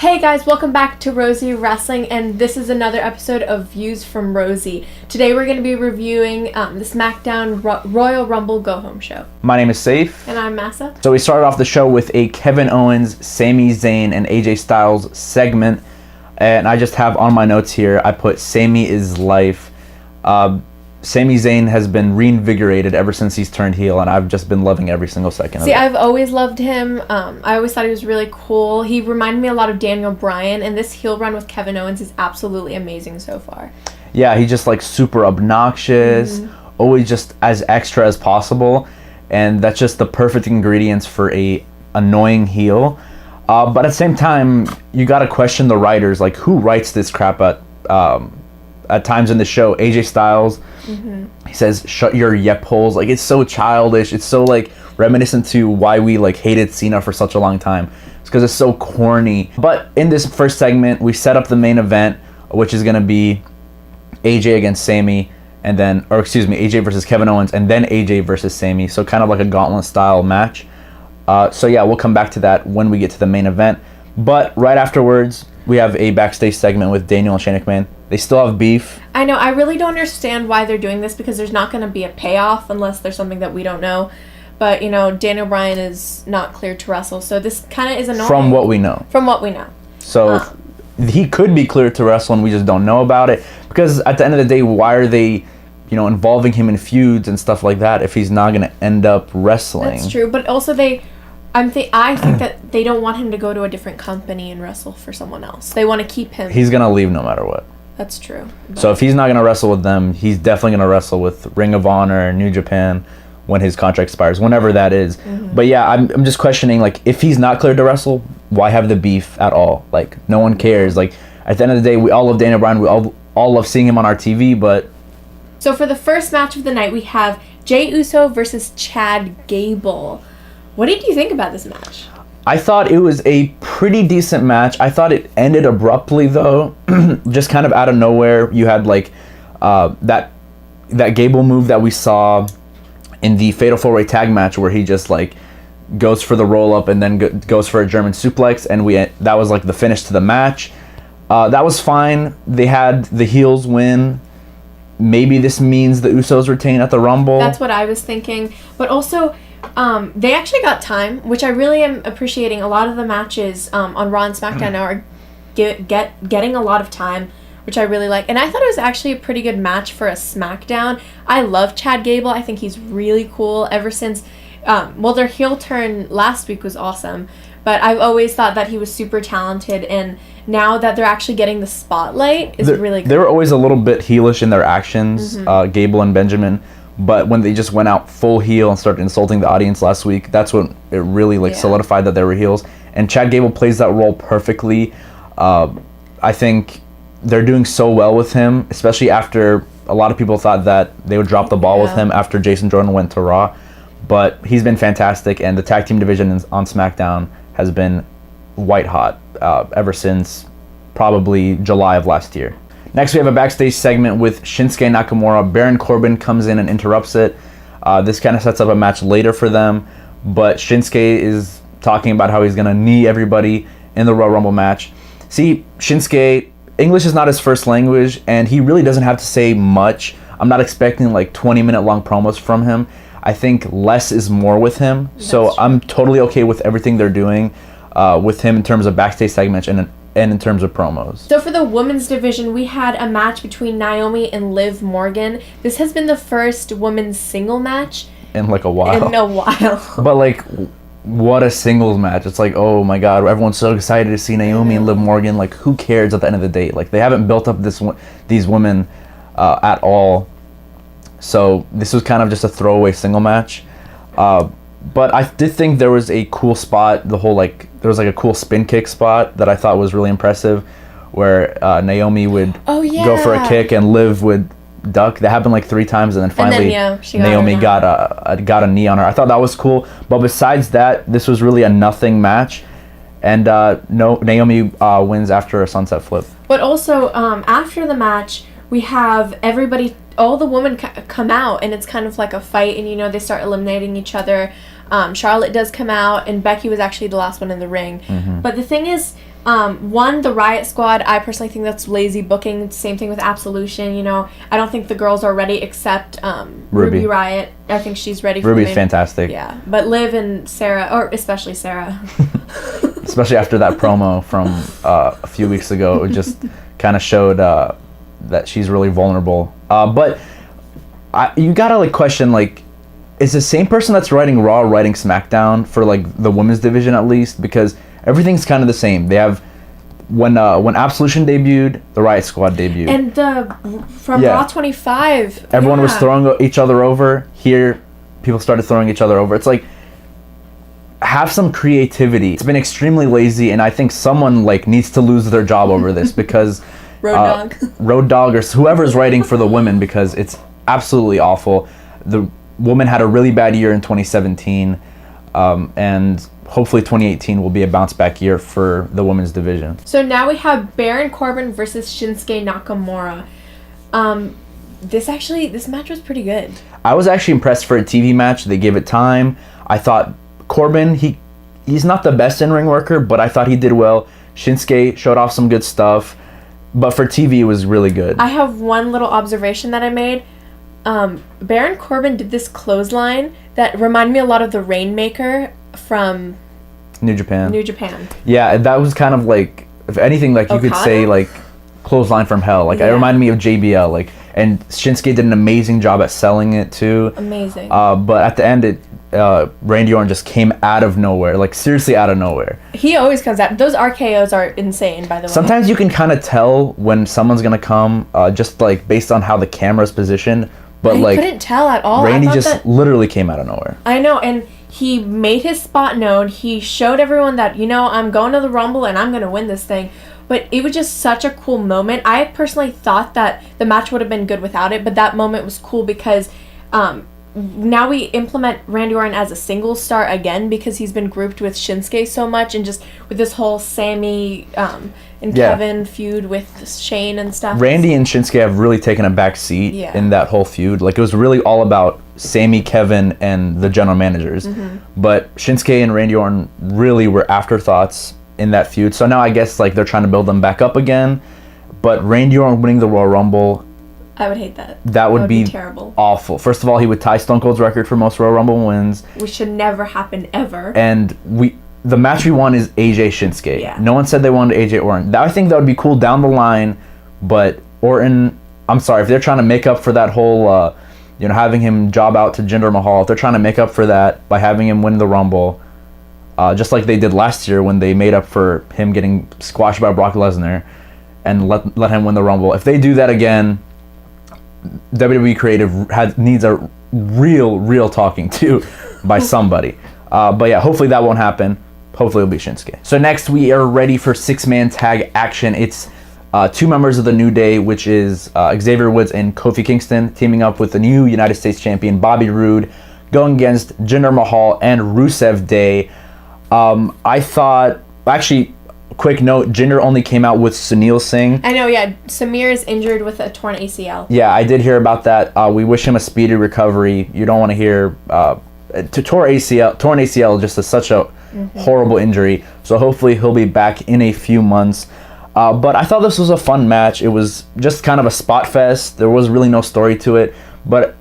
Hey guys, welcome back to Rosie Wrestling, and this is another episode of Views from Rosie. Today we're going to be reviewing the Smackdown Royal Rumble Go Home show. My name is Saif. And I'm Massa. So we started off the show with a Kevin Owens, Sami Zayn, and AJ Styles segment. And I just have on my notes here, I put Sami is life. Sami Zayn has been reinvigorated ever since he's turned heel, and I've just been loving every single second of it. I've always loved him. I always thought he was really cool. He reminded me a lot of Daniel Bryan, and this heel run with Kevin Owens is absolutely amazing so far. Yeah, he's just like super obnoxious, always just as extra as possible, and that's just the perfect ingredients for a annoying heel. But at the same time, you gotta question the writers, like who writes this crap at times in the show. AJ Styles, he says, "Shut your yep holes." Like, it's so childish. It's so like reminiscent to why we like hated Cena for such a long time. It's because it's so corny. But in this first segment, we set up the main event, which is gonna be AJ against Sami, and then, or excuse me, AJ versus Kevin Owens, and then AJ versus Sami. So kind of like a gauntlet style match. So yeah, we'll come back to that when we get to the main event. But right afterwards, we have a backstage segment with Daniel and Shane McMahon. They still have beef. I know. I really don't understand why they're doing this, because there's not going to be a payoff unless there's something that we don't know. But, you know, Daniel Bryan is not cleared to wrestle, so this kind of is annoying. From what we know. From what we know. So he could be cleared to wrestle, and we just don't know about it. Because at the end of the day, why are they, you know, involving him in feuds and stuff like that if he's not going to end up wrestling? That's true. But also I think that they don't want him to go to a different company and wrestle for someone else. They want to keep him. He's going to leave no matter what. That's true. So if he's not going to wrestle with them, he's definitely going to wrestle with Ring of Honor, New Japan, when his contract expires, whenever that is. But yeah, I'm just questioning, like, if he's not cleared to wrestle, why have the beef at all? Like, no one cares. Like, at the end of the day, we all love Daniel Bryan. We all love seeing him on our TV, but... So for the first match of the night, we have Jey Uso versus Chad Gable. What did you think about this match? I thought it was a pretty decent match. I thought it ended abruptly, though. Just kind of out of nowhere. You had, like, that Gable move that we saw in the Fatal 4-Way tag match, where he just, like, goes for the roll-up and then goes for a German suplex, and that was, like, the finish to the match. That was fine. They had the heels win. Maybe this means the Usos retain at the Rumble. That's what I was thinking. But also... they actually got time, which I really am appreciating. A lot of the matches on Raw and SmackDown now are getting a lot of time, which I really like. And I thought it was actually a pretty good match for a SmackDown. I love Chad Gable. I think he's really cool ever since... their heel turn last week was awesome. But I've always thought that he was super talented, and now that they're actually getting the spotlight is really good. They were always a little bit heelish in their actions, Gable and Benjamin. But when they just went out full heel and started insulting the audience last week, that's when it really solidified that they were heels. And Chad Gable plays that role perfectly. I think they're doing so well with him, especially after a lot of people thought that they would drop the ball with him after Jason Jordan went to Raw. But he's been fantastic, and the tag team division on SmackDown has been white hot ever since probably July of last year. Next, we have a backstage segment with Shinsuke Nakamura. Baron Corbin comes in and interrupts it. This kind of sets up a match later for them, but Shinsuke is talking about how he's going to knee everybody in the Royal Rumble match. See, Shinsuke, English is not his first language, and he really doesn't have to say much. I'm not expecting like 20-minute long promos from him. I think less is more with him. So I'm totally okay with everything they're doing with him in terms of backstage segments and in terms of promos. So for the women's division, we had a match between Naomi and Liv Morgan. This has been the first women's single match in like a while. But like, what a singles match. It's like, oh my god, everyone's so excited to see Naomi and Liv Morgan. Like, who cares at the end of the day? Like, they haven't built up these women at all. So this was kind of just a throwaway single match. But I did think there was a cool spot, there was like a cool spin kick spot that I thought was really impressive, where Naomi would go for a kick and Liv would duck. That happened like 3 times, and then finally Naomi got a knee on her. I thought that was cool. But besides that, this was really a nothing match, and Naomi wins after a sunset flip. But also after the match, we have all the women come out, and it's kind of like a fight, and they start eliminating each other. Charlotte does come out, and Becky was actually the last one in the ring. But the thing is, One, the Riot Squad, I personally think that's lazy booking. Same thing with Absolution, you know. I don't think the girls are ready except Ruby Riot. I think she's ready for Ruby's fantastic. Yeah, but Liv and Sarah, or especially Sarah. Especially after that promo from a few weeks ago, it just kind of showed that she's really vulnerable. But you gotta like question, like, is the same person that's writing Raw writing SmackDown for like the women's division at least? Because everything's kind of the same. They have when Absolution debuted, the Riot Squad debuted, and from Raw 25, everyone was throwing each other over. Here, people started throwing each other over. It's like, have some creativity. It's been extremely lazy, and I think someone like needs to lose their job over this because Road Dogg or whoever's writing for the women, because it's absolutely awful. The woman had a really bad year in 2017, and hopefully 2018 will be a bounce back year for the women's division. So now we have Baron Corbin versus Shinsuke Nakamura. This match was pretty good. I was actually impressed for a TV match. They gave it time. I thought Corbin, he's not the best in-ring worker, but I thought he did well. Shinsuke showed off some good stuff, but for TV it was really good. I have one little observation that I made. Baron Corbin did this clothesline that reminded me a lot of the Rainmaker from New Japan. Yeah, that was kind of like, if anything, like you could say like clothesline from hell. Like it reminded me of JBL. Like, and Shinsuke did an amazing job at selling it too. Amazing. But at the end, Randy Orton just came out of nowhere. Like seriously out of nowhere. He always comes out. Those RKOs are insane, by the way. Sometimes you can kind of tell when someone's gonna come, just like based on how the camera's positioned. But like, couldn't tell at all. Randy just literally came out of nowhere. I know, and he made his spot known. He showed everyone that, you know, I'm going to the Rumble and I'm going to win this thing. But it was just such a cool moment. I personally thought that the match would have been good without it, but that moment was cool because now we implement Randy Orton as a single star again because he's been grouped with Shinsuke so much, and just with this whole Sammy and Kevin feud with Shane and stuff. Randy and Shinsuke have really taken a back seat in that whole feud. Like, it was really all about Sammy, Kevin, and the general managers. Mm-hmm. But Shinsuke and Randy Orton really were afterthoughts in that feud. So now I guess like they're trying to build them back up again. But Randy Orton winning the Royal Rumble, I would hate that. That would be terrible. Awful. First of all, he would tie Stone Cold's record for most Royal Rumble wins. Which should never happen ever. And the match we won is AJ Shinsuke. Yeah. No one said they wanted AJ Orton. I think that would be cool down the line, but Orton, I'm sorry, if they're trying to make up for that whole, having him job out to Jinder Mahal, if they're trying to make up for that by having him win the Rumble, just like they did last year when they made up for him getting squashed by Brock Lesnar and let him win the Rumble. If they do that again, WWE Creative needs a real talking to by somebody. But yeah, hopefully that won't happen. Hopefully it'll be Shinsuke. So next we are ready for 6-man tag action. It's 2 members of the New Day, which is Xavier Woods and Kofi Kingston, teaming up with the new United States champion Bobby Roode, going against Jinder Mahal and Rusev Day. I thought, actually, quick note, Jinder only came out with Sunil Singh. I know, yeah. Samir is injured with a torn ACL. Yeah, I did hear about that. We wish him a speedy recovery. You don't want to hear torn ACL just is such a horrible injury. So hopefully he'll be back in a few months. But I thought this was a fun match. It was just kind of a spot fest. There was really no story to it. But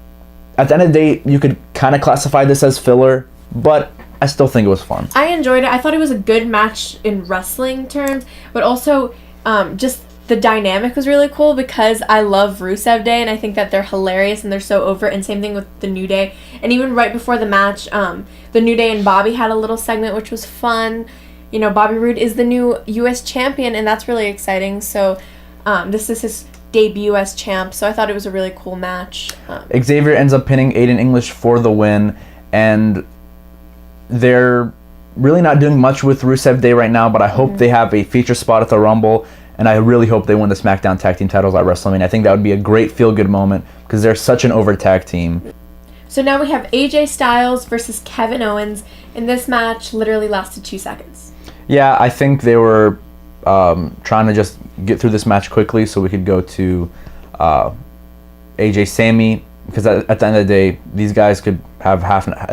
at the end of the day, you could kind of classify this as filler. But I still think it was fun. I enjoyed it. I thought it was a good match in wrestling terms, but also just the dynamic was really cool because I love Rusev Day and I think that they're hilarious and they're so over it, and same thing with the New Day. And even right before the match, the New Day and Bobby had a little segment which was fun. You know, Bobby Roode is the new U.S. champion and that's really exciting. So this is his debut as champ, so I thought it was a really cool match. Xavier ends up pinning Aiden English for the win, and they're really not doing much with Rusev Day right now, but I hope they have a feature spot at the Rumble, and I really hope they win the SmackDown Tag Team titles at WrestleMania. I think that would be a great feel-good moment because they're such an over tag team. So now we have AJ Styles versus Kevin Owens, and this match literally lasted 2 seconds. Yeah, I think they were trying to just get through this match quickly so we could go to AJ Sammy, because at the end of the day, these guys could have a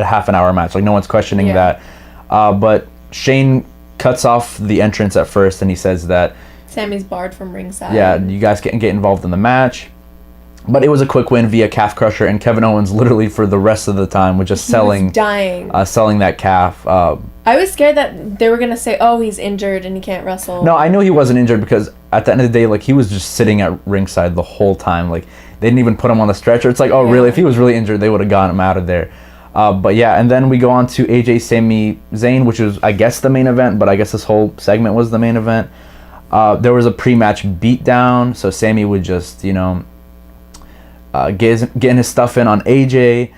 half an hour match. Like, no one's questioning that. But Shane cuts off the entrance at first, and he says that Sammy's barred from ringside. yeah, you guys can get involved in the match. But it was a quick win via calf crusher, and Kevin Owens literally for the rest of the time was just selling that calf. I was scared that they were gonna say, "Oh, he's injured and he can't wrestle." No, I knew he wasn't injured because at the end of the day, like, he was just sitting at ringside the whole time. Like, they didn't even put him on the stretcher. It's like, oh, really? If he was really injured, they would have gotten him out of there. But yeah, and then we go on to AJ SAMI ZAYN, which was, I guess, the main event, but I guess this whole segment was the main event. There was a pre-match beatdown, so Sammy would just, getting his stuff in on AJ,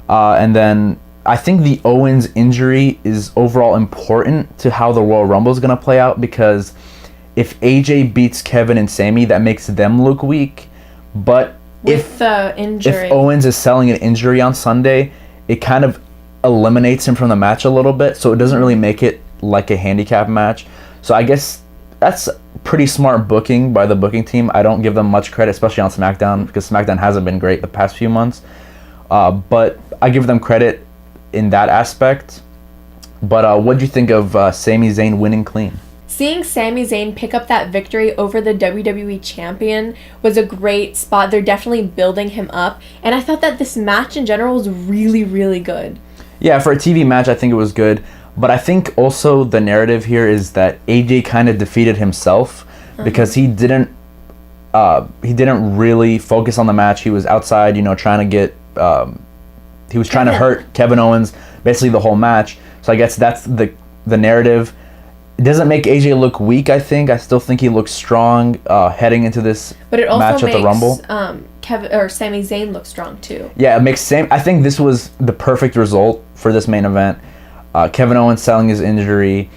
and then I think the Owens injury is overall important to how the Royal Rumble is going to play out, because if AJ beats Kevin and Sammy, that makes them look weak, but if Owens is selling an injury on Sunday, it kind of eliminates him from the match a little bit, so it doesn't really make it like a handicap match. So I guess that's pretty smart booking by the booking team. I don't give them much credit, especially on SmackDown, because SmackDown hasn't been great the past few months. But I give them credit in that aspect. But what do you think of Sami Zayn winning clean? Seeing Sami Zayn pick up that victory over the WWE champion was a great spot. They're definitely building him up. And I thought that this match in general was really, really good. Yeah, for a TV match, I think it was good. But I think also the narrative here is that AJ kind of defeated himself because he didn't really focus on the match. He was outside, trying to get he was trying to hurt Kevin Owens basically the whole match. So I guess that's the narrative. It doesn't make AJ look weak, I think. I still think he looks strong heading into this match at the Rumble. Sami Zayn looks strong too. Yeah, it makes I think this was the perfect result for this main event. Kevin Owens selling his injury,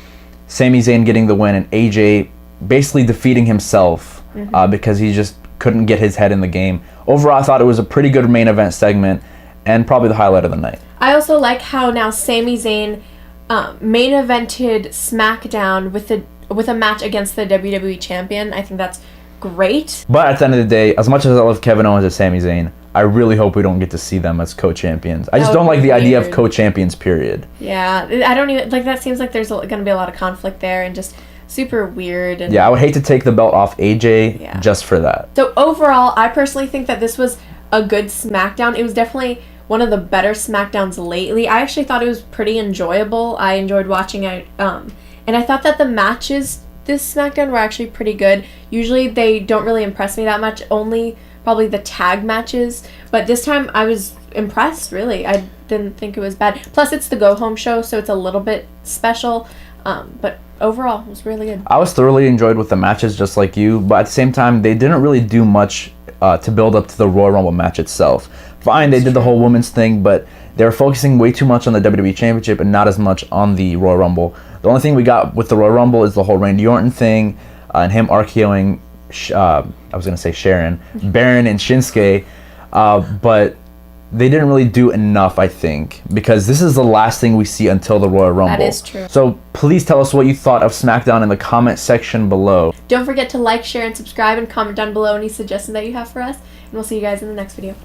Sami Zayn getting the win, and AJ basically defeating himself because he just couldn't get his head in the game. Overall, I thought it was a pretty good main event segment and probably the highlight of the night. I also like how now Sami Zayn main evented SmackDown with a match against the WWE champion. I think that's great. But at the end of the day, as much as I love Kevin Owens and Sami Zayn, I really hope we don't get to see them as co-champions. I just don't like the idea of co-champions, period. Yeah, I don't even, that seems like there's going to be a lot of conflict there and just super weird. And yeah, I would hate to take the belt off AJ just for that. So overall, I personally think that this was a good SmackDown. It was definitely one of the better SmackDowns lately. I actually thought it was pretty enjoyable. I enjoyed watching it. And I thought that the matches this SmackDown were actually pretty good. Usually they don't really impress me that much, only probably the tag matches. But this time I was impressed, really. I didn't think it was bad. Plus it's the go-home show, so it's a little bit special. But overall, it was really good. I was thoroughly enjoyed with the matches, just like you. But at the same time, they didn't really do much to build up to the Royal Rumble match itself. Fine, they did the whole women's thing, but they were focusing way too much on the WWE Championship and not as much on the Royal Rumble. The only thing we got with the Royal Rumble is the whole Randy Orton thing and him RKOing, I was going to say Sharon, Baron and Shinsuke, but they didn't really do enough, I think, because this is the last thing we see until the Royal Rumble. That is true. So please tell us what you thought of SmackDown in the comment section below. Don't forget to like, share, and subscribe, and comment down below any suggestions that you have for us, and we'll see you guys in the next video.